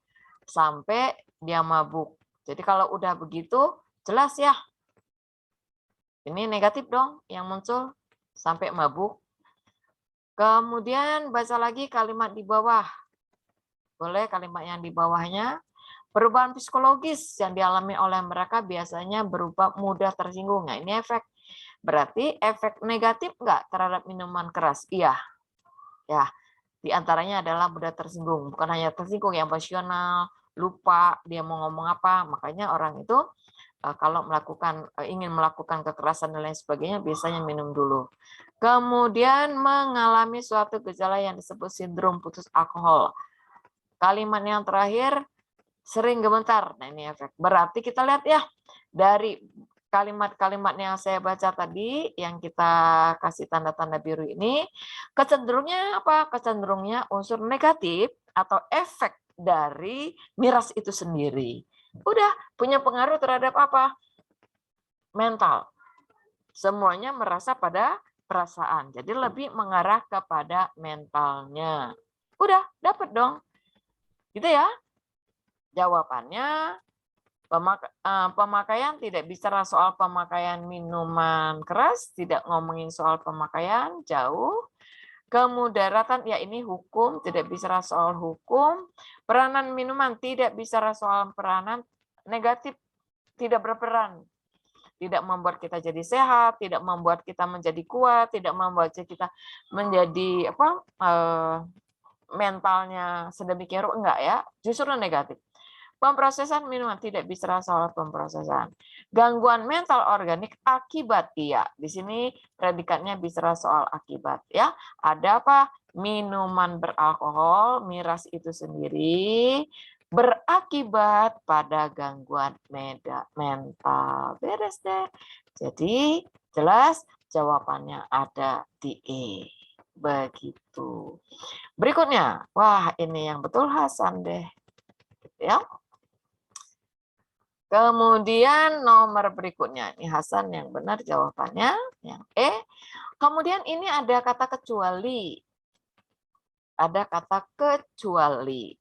sampai dia mabuk. Jadi kalau udah begitu jelas ya. Ini negatif dong yang muncul sampai mabuk. Kemudian baca lagi kalimat di bawah. Boleh kalimat yang di bawahnya. Perubahan psikologis yang dialami oleh mereka biasanya berupa mudah tersinggung. Nah ini efek. Berarti efek negatif enggak terhadap minuman keras? Iya. Ya, di antaranya adalah mudah tersinggung. Bukan hanya tersinggung, yang emosional, lupa dia mau ngomong apa. Makanya orang itu kalau ingin melakukan kekerasan dan lain sebagainya, biasanya minum dulu. Kemudian mengalami suatu gejala yang disebut sindrom putus alkohol. Kalimat yang terakhir, sering gemetar. Nah ini efek. Berarti kita lihat ya, dari kalimat-kalimat yang saya baca tadi, yang kita kasih tanda-tanda biru ini, kecenderungnya apa? Kecenderungnya unsur negatif atau efek dari miras itu sendiri. Udah punya pengaruh terhadap apa? Mental. Semuanya merasa pada perasaan. Jadi lebih mengarah kepada mentalnya. Udah, dapat dong. Gitu ya. Jawabannya, pemakaian tidak bicara soal pemakaian minuman keras, tidak ngomongin soal pemakaian, jauh. Kemudaratan, ya ini hukum, tidak bicara soal hukum. Peranan minuman, tidak bicara soal peranan, negatif, tidak berperan. Tidak membuat kita jadi sehat, tidak membuat kita menjadi kuat, tidak membuat kita menjadi mentalnya sedemikian rupa, enggak ya, justru negatif. Pemprosesan minuman, tidak bicara soal pemprosesan. Gangguan mental organik akibat, iya. Di sini predikatnya bicara soal akibat ya. Ada apa? Minuman beralkohol, miras itu sendiri berakibat pada gangguan mental. Beres deh. Jadi jelas jawabannya ada di E. Begitu. Berikutnya, wah ini yang betul Hasan deh. Ya. Kemudian nomor berikutnya, ini Hasan yang benar jawabannya, yang E. Kemudian ini ada kata kecuali. Ada kata kecuali.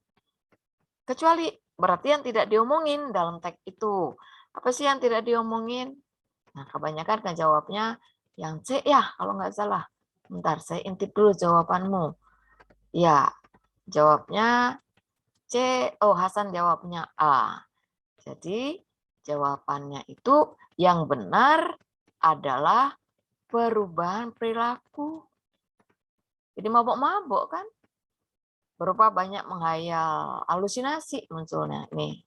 Kecuali Berarti yang tidak diomongin dalam teks itu. Apa sih yang tidak diomongin? Nah, kebanyakan kan jawabnya yang C ya, kalau nggak salah. Bentar, saya intip dulu jawabanmu. Ya, jawabnya C. Oh, Hasan jawabnya A. Jadi, jawabannya itu yang benar adalah perubahan perilaku. Jadi mabok-mabok kan? Berupa banyak menghayal, halusinasi munculnya. Nih.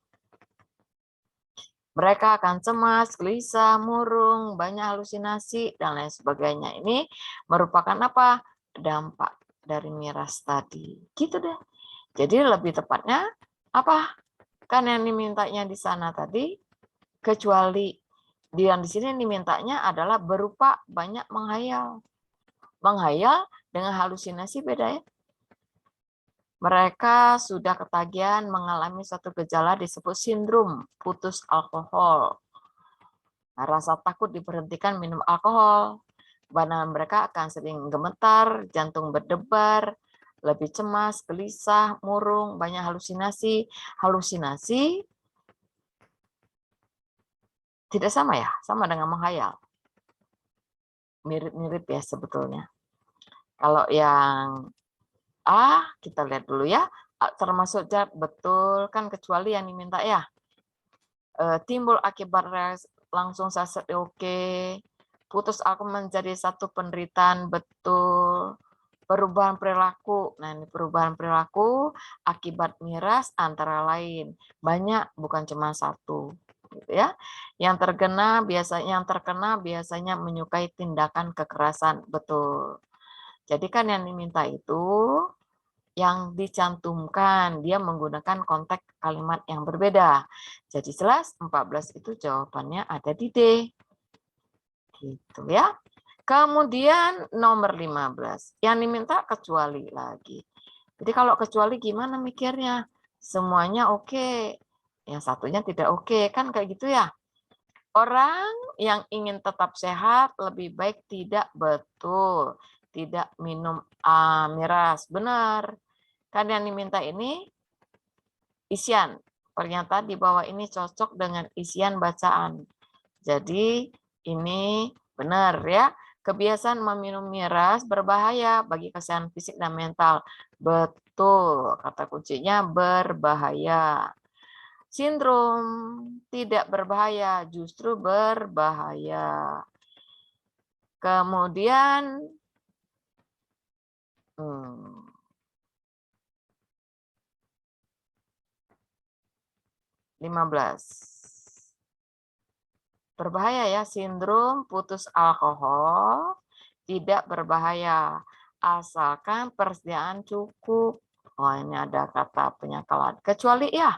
Mereka akan cemas, gelisah, murung, banyak halusinasi, dan lain sebagainya. Ini merupakan apa? Dampak dari miras tadi. Gitu deh. Jadi lebih tepatnya apa? Kan yang dimintanya di sana tadi, kecuali yang di sini dimintanya adalah berupa banyak menghayal. Menghayal dengan halusinasi beda ya. Mereka sudah ketagihan mengalami satu gejala disebut sindrom putus alkohol. Nah, rasa takut diberhentikan minum alkohol. Badan mereka akan sering gemetar, jantung berdebar, lebih cemas, gelisah, murung, banyak halusinasi. Halusinasi tidak sama ya, sama dengan menghayal. Mirip-mirip ya sebetulnya. Kalau yang kita lihat dulu ya, termasuk betul kan kecuali yang diminta ya. Timbul akibat langsung saset oke. Putus aku menjadi satu penderitaan betul. Perubahan perilaku. Nah, ini perubahan perilaku akibat miras antara lain. Banyak, bukan cuma satu. Gitu ya. Yang terkena biasanya menyukai tindakan kekerasan, betul. Jadi kan yang diminta itu yang dicantumkan, dia menggunakan konteks kalimat yang berbeda. Jadi jelas 14 itu jawabannya ada di D. Gitu ya. Kemudian nomor 15, yang diminta kecuali lagi. Jadi kalau kecuali gimana mikirnya? Semuanya oke, yang satunya tidak oke, kan kayak gitu ya. Orang yang ingin tetap sehat lebih baik tidak, betul. Tidak minum miras, benar. Kan yang diminta ini isian. Pernyataan di bawah ini cocok dengan isian bacaan. Jadi ini benar ya. Kebiasaan meminum miras berbahaya bagi kesehatan fisik dan mental. Betul, kata kuncinya berbahaya. Sindrom tidak berbahaya, justru berbahaya. Kemudian 15. Berbahaya ya, sindrom putus alkohol tidak berbahaya asalkan persediaan cukup. Oh, ini ada kata penyakalan. Kecuali ya,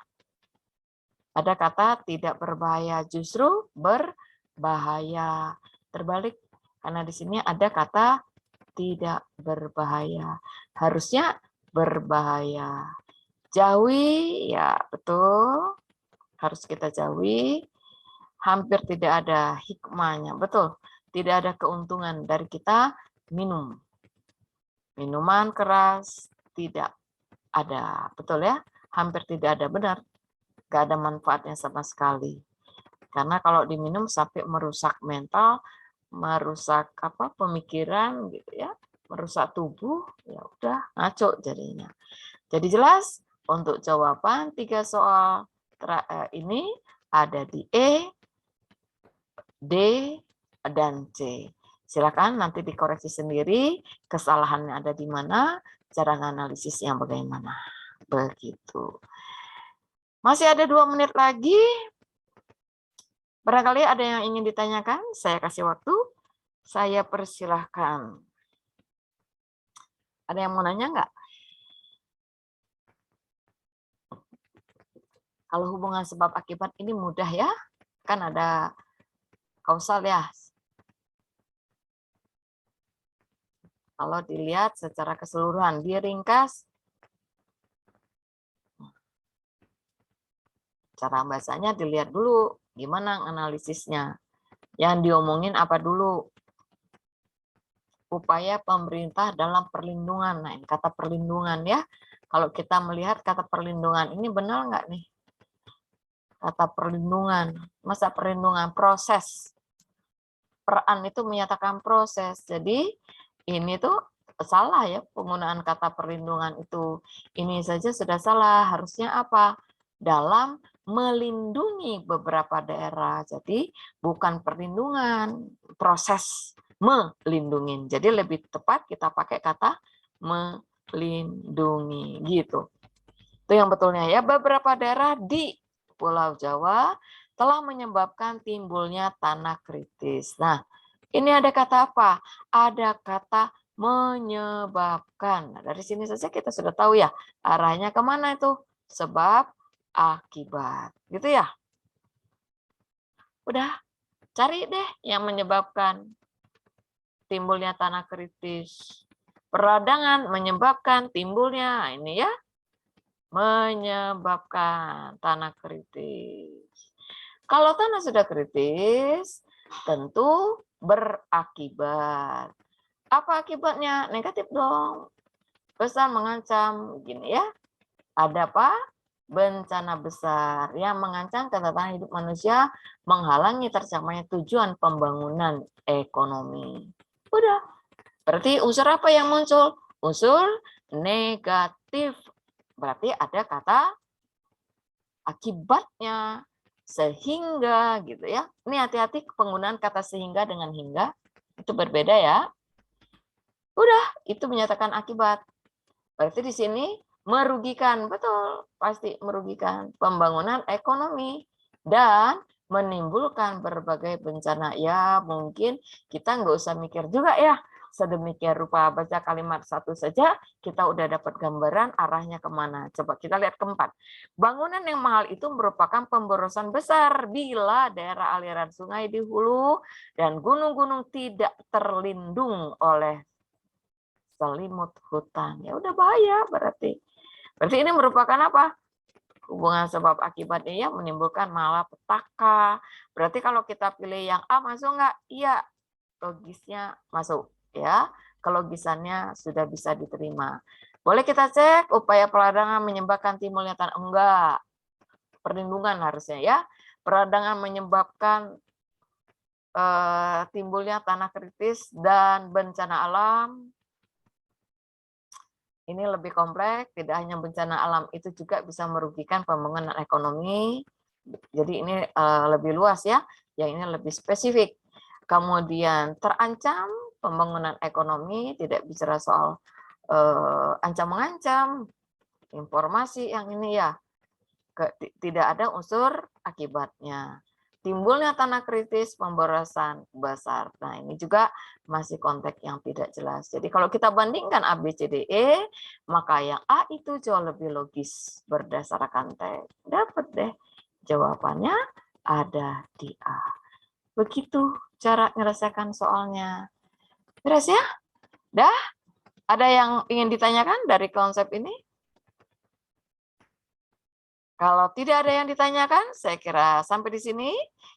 ada kata tidak berbahaya, justru berbahaya. Terbalik, karena di sini ada kata tidak berbahaya. Harusnya berbahaya. Jauhi, ya betul. Harus kita jauhi. Hampir tidak ada hikmahnya. Betul, tidak ada keuntungan dari kita minum. Minuman keras tidak ada. Betul ya? Hampir tidak ada, benar. Gak ada manfaatnya sama sekali. Karena kalau diminum sampai merusak mental, merusak pemikiran gitu ya, merusak tubuh, ya udah ngaco jadinya. Jadi jelas untuk jawaban 3 soal ini ada di E, D, dan C. Silakan nanti dikoreksi sendiri, kesalahannya ada di mana, cara analisisnya bagaimana. Begitu. Masih ada 2 menit lagi. Barangkali ada yang ingin ditanyakan, saya kasih waktu. Saya persilahkan. Ada yang mau nanya nggak? Kalau hubungan sebab akibat ini mudah ya, kan ada kausal ya. Kalau dilihat secara keseluruhan, diringkas, cara bacanya dilihat dulu, gimana analisisnya. Yang diomongin apa dulu? Upaya pemerintah dalam perlindungan. Nah, ini kata perlindungan ya. Kalau kita melihat kata perlindungan ini benar nggak nih? kata perlindungan. Masa perlindungan? Proses. Peran itu menyatakan proses. Jadi ini tuh salah ya penggunaan kata perlindungan itu. Ini saja sudah salah. Harusnya apa? Dalam melindungi beberapa daerah. Jadi bukan perlindungan, proses melindungi. Jadi lebih tepat kita pakai kata melindungi gitu. Itu yang betulnya ya. Beberapa daerah di Pulau Jawa telah menyebabkan timbulnya tanah kritis. Nah, ini ada kata apa? Ada kata menyebabkan. Nah, dari sini saja kita sudah tahu ya arahnya kemana itu. Sebab akibat. Gitu ya. Udah, cari deh yang menyebabkan timbulnya tanah kritis. Peradangan menyebabkan timbulnya, ini ya, menyebabkan tanah kritis. Kalau tanah sudah kritis, tentu berakibat. Apa akibatnya? Negatif dong. Besar mengancam, gini ya. Ada apa? Bencana besar yang mengancam ketatanan hidup manusia, menghalangi tercapainya tujuan pembangunan ekonomi. Udah. Berarti unsur apa yang muncul? Unsur negatif. Berarti ada kata akibatnya, sehingga gitu ya. Ini hati-hati penggunaan kata sehingga dengan hingga. Itu berbeda ya. Udah, itu menyatakan akibat. Berarti di sini merugikan, betul, pasti merugikan pembangunan ekonomi dan menimbulkan berbagai bencana. Ya, mungkin kita nggak usah mikir juga ya, sedemikian rupa baca kalimat satu saja, kita udah dapat gambaran arahnya kemana. Coba kita lihat keempat. Bangunan yang mahal itu merupakan pemborosan besar bila daerah aliran sungai di hulu dan gunung-gunung tidak terlindung oleh selimut hutan. Ya udah bahaya berarti. Berarti ini merupakan apa? Hubungan sebab akibatnya ya menimbulkan malapetaka. Berarti kalau kita pilih yang A masuk nggak? Iya, logisnya masuk ya. Kelogisannya sudah bisa diterima. Boleh kita cek upaya peradangan menyebabkan timbulnya tanah enggak. Perlindungan harusnya ya. Peradangan menyebabkan timbulnya tanah kritis dan bencana alam. Ini lebih kompleks, tidak hanya bencana alam itu juga bisa merugikan pembangunan ekonomi. Jadi ini lebih luas ya, yang ini lebih spesifik. Kemudian terancam pembangunan ekonomi, tidak bicara soal ancam-mengancam, informasi yang ini ya, tidak ada unsur akibatnya. Timbulnya tanah kritis, pemborosan besar. Nah, ini juga masih konteks yang tidak jelas. Jadi kalau kita bandingkan A, B, C, D, E, maka yang A itu jauh lebih logis berdasarkan teks. Dapat deh jawabannya ada di A. Begitu cara menyelesaikan soalnya. Beres ya? Dah? Ada yang ingin ditanyakan dari konsep ini? Kalau tidak ada yang ditanyakan, saya kira sampai di sini.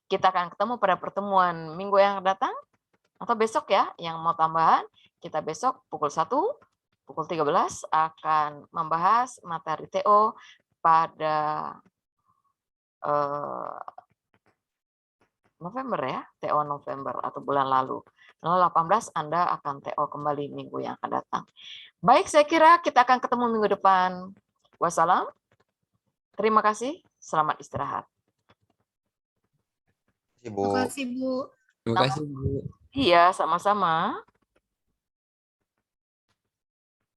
Kita akan ketemu pada pertemuan minggu yang datang, atau besok ya, yang mau tambahan. Kita besok pukul 1, pukul 13 akan membahas materi TO pada November ya, TO November atau bulan lalu. Lalu 18 Anda akan TO kembali minggu yang akan datang. Baik, saya kira kita akan ketemu minggu depan. Wassalam. Terima kasih, selamat istirahat. Terima kasih, Bu. Terima kasih, Bu. Iya, sama-sama.